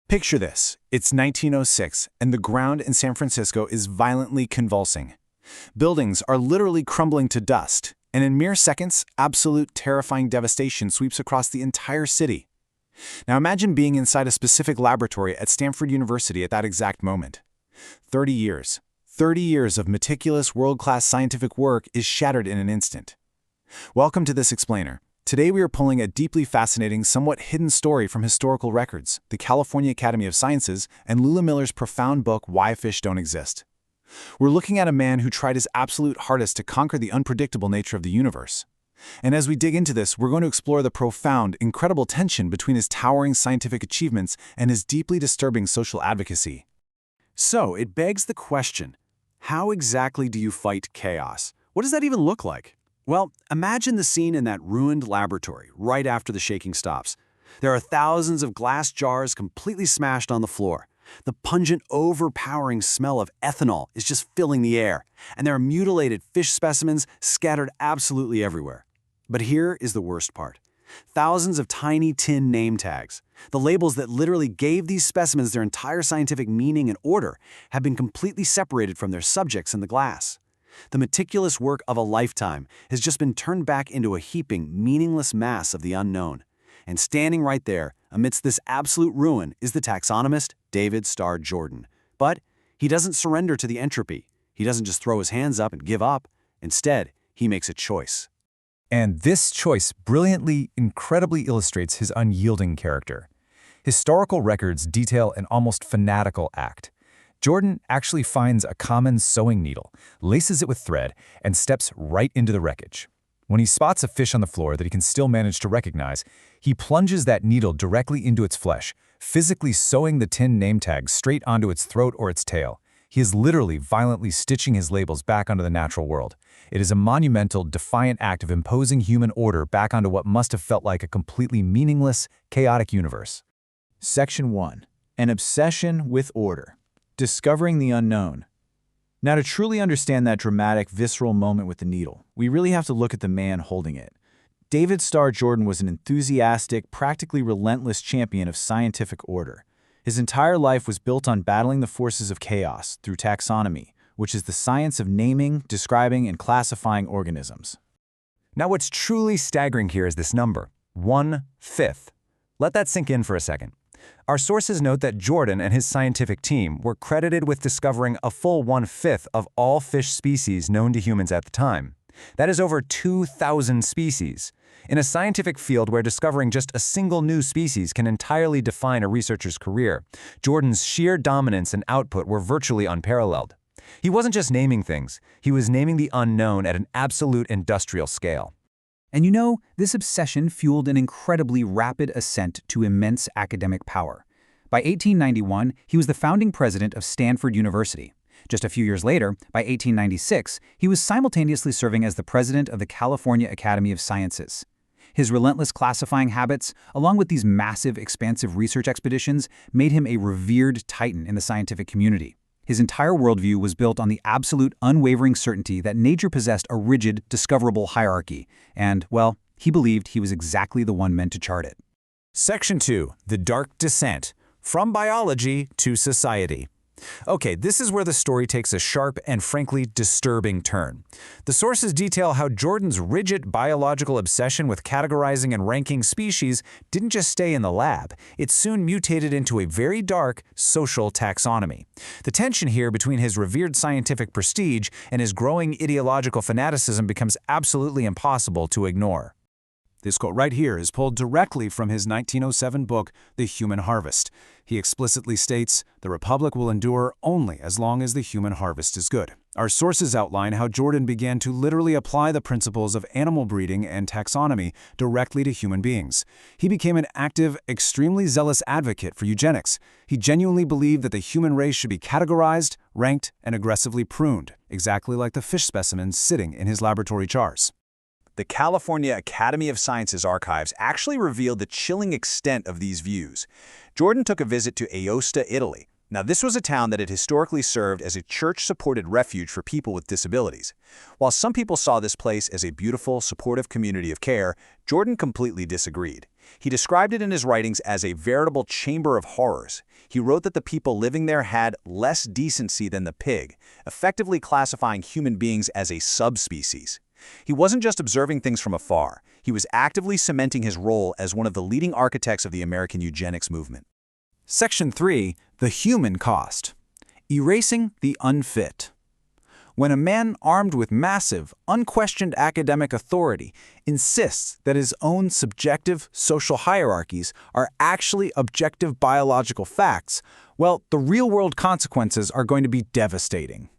Picture this. It's 1906, and the ground in San Francisco is violently convulsing. Buildings are literally crumbling to dust, and in mere seconds, absolute terrifying devastation sweeps across the entire city. Now imagine being inside a specific laboratory at Stanford University at that exact moment. 30 years. 30 years of meticulous world-class scientific work is shattered in an instant. Welcome to this explainer. Today we are pulling a deeply fascinating, somewhat hidden story from historical records, the California Academy of Sciences, and Lula Miller's profound book, Why Fish Don't Exist. We're looking at a man who tried his absolute hardest to conquer the unpredictable nature of the universe. And as we dig into this, we're going to explore the profound, incredible tension between his towering scientific achievements and his deeply disturbing social advocacy. So, it begs the question, how exactly do you fight chaos? What does that even look like? Well, imagine the scene in that ruined laboratory right after the shaking stops. There are thousands of glass jars completely smashed on the floor. The pungent, overpowering smell of ethanol is just filling the air, and there are mutilated fish specimens scattered absolutely everywhere. But here is the worst part. Thousands of tiny tin name tags, the labels that literally gave these specimens their entire scientific meaning and order, have been completely separated from their subjects in the glass. The meticulous work of a lifetime has just been turned back into a heaping, meaningless mass of the unknown. And standing right there, amidst this absolute ruin, is the taxonomist David Starr Jordan. But he doesn't surrender to the entropy. He doesn't just throw his hands up and give up. Instead, he makes a choice. And this choice brilliantly, incredibly illustrates his unyielding character. Historical records detail an almost fanatical act. Jordan actually finds a common sewing needle, laces it with thread, and steps right into the wreckage. When he spots a fish on the floor that he can still manage to recognize, he plunges that needle directly into its flesh, physically sewing the tin name tag straight onto its throat or its tail. He is literally violently stitching his labels back onto the natural world. It is a monumental, defiant act of imposing human order back onto what must have felt like a completely meaningless, chaotic universe. Section 1. An obsession with order. Discovering the unknown. Now, to truly understand that dramatic, visceral moment with the needle, we really have to look at the man holding it. David Starr Jordan was an enthusiastic, practically relentless champion of scientific order. His entire life was built on battling the forces of chaos through taxonomy, which is the science of naming, describing, and classifying organisms. Now, what's truly staggering here is this number, 1/5. Let that sink in for a second. Our sources note that Jordan and his scientific team were credited with discovering a full 1/5 of all fish species known to humans at the time. That is over 2,000 species. In a scientific field where discovering just a single new species can entirely define a researcher's career, Jordan's sheer dominance and output were virtually unparalleled. He wasn't just naming things, he was naming the unknown at an absolute industrial scale. And you know, this obsession fueled an incredibly rapid ascent to immense academic power. By 1891, he was the founding president of Stanford University. Just a few years later, by 1896, he was simultaneously serving as the president of the California Academy of Sciences. His relentless classifying habits, along with these massive, expansive research expeditions, made him a revered titan in the scientific community. His entire worldview was built on the absolute, unwavering certainty that nature possessed a rigid, discoverable hierarchy, and, well, he believed he was exactly the one meant to chart it. Section 2. The Dark Descent. From Biology to Society. Okay, this is where the story takes a sharp and frankly disturbing turn. The sources detail how Jordan's rigid biological obsession with categorizing and ranking species didn't just stay in the lab, it soon mutated into a very dark social taxonomy. The tension here between his revered scientific prestige and his growing ideological fanaticism becomes absolutely impossible to ignore. This quote right here is pulled directly from his 1907 book, The Human Harvest. He explicitly states, "The Republic will endure only as long as the human harvest is good." Our sources outline how Jordan began to literally apply the principles of animal breeding and taxonomy directly to human beings. He became an active, extremely zealous advocate for eugenics. He genuinely believed that the human race should be categorized, ranked, and aggressively pruned, exactly like the fish specimens sitting in his laboratory jars. The California Academy of Sciences archives actually revealed the chilling extent of these views. Jordan took a visit to Aosta, Italy. Now, this was a town that had historically served as a church-supported refuge for people with disabilities. While some people saw this place as a beautiful, supportive community of care, Jordan completely disagreed. He described it in his writings as a veritable chamber of horrors. He wrote that the people living there had less decency than the pig, effectively classifying human beings as a subspecies. He wasn't just observing things from afar. He was actively cementing his role as one of the leading architects of the American eugenics movement. Section 3. The human cost. Erasing the unfit. When a man armed with massive, unquestioned academic authority insists that his own subjective social hierarchies are actually objective biological facts, well, the real-world consequences are going to be devastating.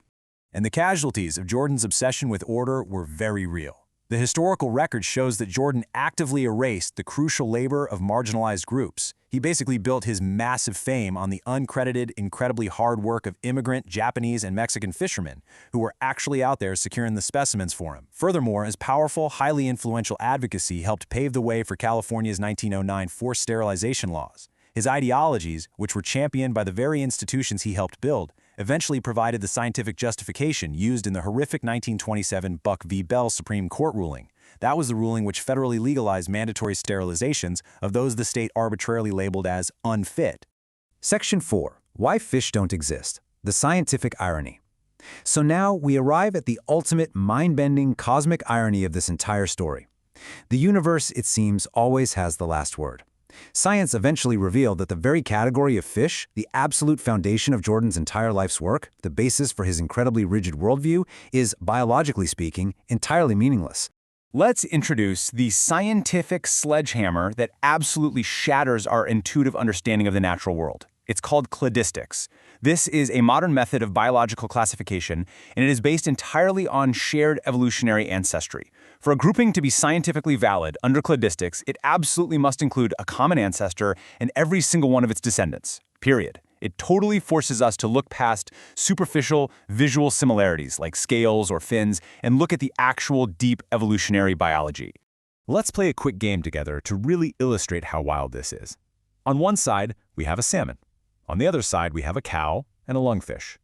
And the casualties of Jordan's obsession with order were very real. The historical record shows that Jordan actively erased the crucial labor of marginalized groups. He basically built his massive fame on the uncredited, incredibly hard work of immigrant, Japanese, and Mexican fishermen, who were actually out there securing the specimens for him. Furthermore, his powerful, highly influential advocacy helped pave the way for California's 1909 forced sterilization laws. His ideologies, which were championed by the very institutions he helped build, eventually provided the scientific justification used in the horrific 1927 Buck v. Bell Supreme Court ruling. That was the ruling which federally legalized mandatory sterilizations of those the state arbitrarily labeled as unfit. Section 4. Why fish don't exist. The scientific irony. So now we arrive at the ultimate mind-bending cosmic irony of this entire story. The universe, it seems, always has the last word. Science eventually revealed that the very category of fish, the absolute foundation of Jordan's entire life's work, the basis for his incredibly rigid worldview, is, biologically speaking, entirely meaningless. Let's introduce the scientific sledgehammer that absolutely shatters our intuitive understanding of the natural world. It's called cladistics. This is a modern method of biological classification, and it is based entirely on shared evolutionary ancestry. For a grouping to be scientifically valid under cladistics, it absolutely must include a common ancestor and every single one of its descendants, period. It totally forces us to look past superficial visual similarities like scales or fins and look at the actual deep evolutionary biology. Let's play a quick game together to really illustrate how wild this is. On one side, we have a salmon. On the other side, we have a cow and a lungfish.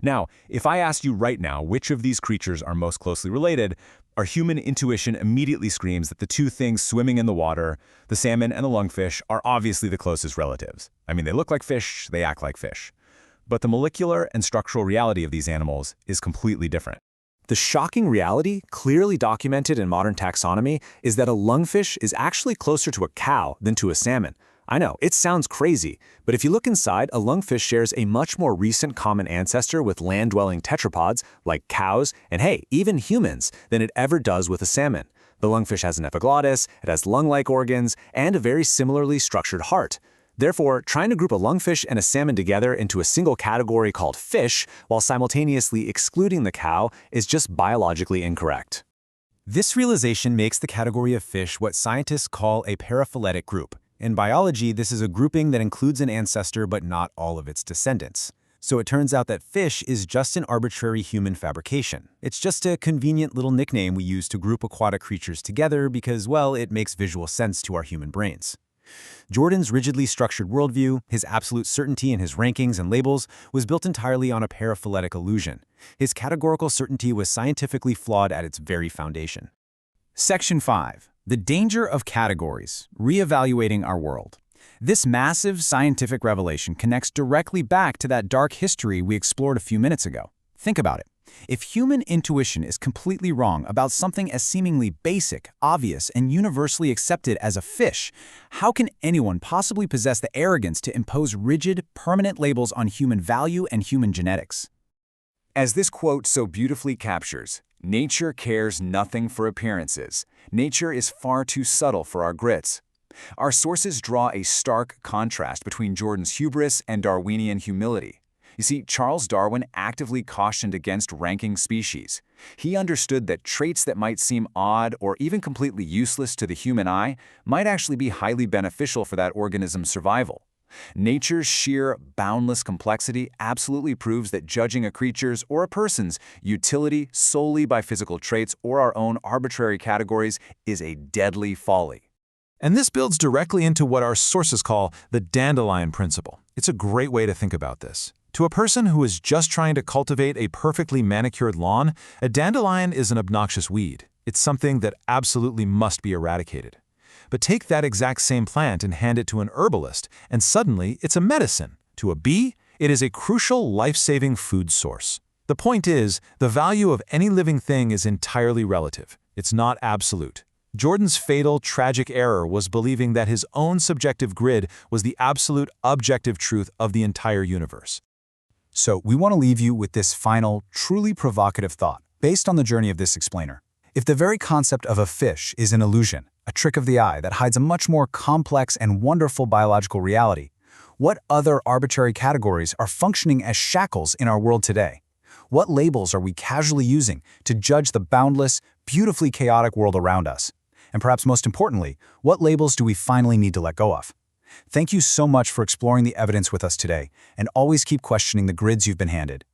Now, if I asked you right now which of these creatures are most closely related, our human intuition immediately screams that the two things swimming in the water, the salmon and the lungfish, are obviously the closest relatives. I mean, they look like fish, they act like fish. But the molecular and structural reality of these animals is completely different. The shocking reality, clearly documented in modern taxonomy, is that a lungfish is actually closer to a cow than to a salmon. I know, it sounds crazy, but if you look inside, a lungfish shares a much more recent common ancestor with land-dwelling tetrapods, like cows, and hey, even humans, than it ever does with a salmon. The lungfish has an epiglottis, it has lung-like organs, and a very similarly structured heart. Therefore, trying to group a lungfish and a salmon together into a single category called fish, while simultaneously excluding the cow, is just biologically incorrect. This realization makes the category of fish what scientists call a paraphyletic group. In biology, this is a grouping that includes an ancestor but not all of its descendants. So it turns out that fish is just an arbitrary human fabrication. It's just a convenient little nickname we use to group aquatic creatures together because, well, it makes visual sense to our human brains. Jordan's rigidly structured worldview, his absolute certainty in his rankings and labels, was built entirely on a paraphyletic illusion. His categorical certainty was scientifically flawed at its very foundation. Section 5. The danger of categories, reevaluating our world. This massive scientific revelation connects directly back to that dark history we explored a few minutes ago. Think about it. If human intuition is completely wrong about something as seemingly basic, obvious, and universally accepted as a fish, how can anyone possibly possess the arrogance to impose rigid, permanent labels on human value and human genetics? As this quote so beautifully captures, nature cares nothing for appearances. Nature is far too subtle for our grits. Our sources draw a stark contrast between Jordan's hubris and Darwinian humility. You see, Charles Darwin actively cautioned against ranking species. He understood that traits that might seem odd or even completely useless to the human eye might actually be highly beneficial for that organism's survival. Nature's sheer, boundless complexity absolutely proves that judging a creature's or a person's utility solely by physical traits or our own arbitrary categories is a deadly folly. And this builds directly into what our sources call the dandelion principle. It's a great way to think about this. To a person who is just trying to cultivate a perfectly manicured lawn, a dandelion is an obnoxious weed. It's something that absolutely must be eradicated. But take that exact same plant and hand it to an herbalist, and suddenly it's a medicine. To a bee, it is a crucial life-saving food source. The point is, the value of any living thing is entirely relative. It's not absolute. Jordan's fatal, tragic error was believing that his own subjective grid was the absolute, objective truth of the entire universe. So we want to leave you with this final, truly provocative thought, based on the journey of this explainer. If the very concept of a fish is an illusion, a trick of the eye that hides a much more complex and wonderful biological reality, what other arbitrary categories are functioning as shackles in our world today? What labels are we casually using to judge the boundless, beautifully chaotic world around us? And perhaps most importantly, what labels do we finally need to let go of? Thank you so much for exploring the evidence with us today, and always keep questioning the grids you've been handed.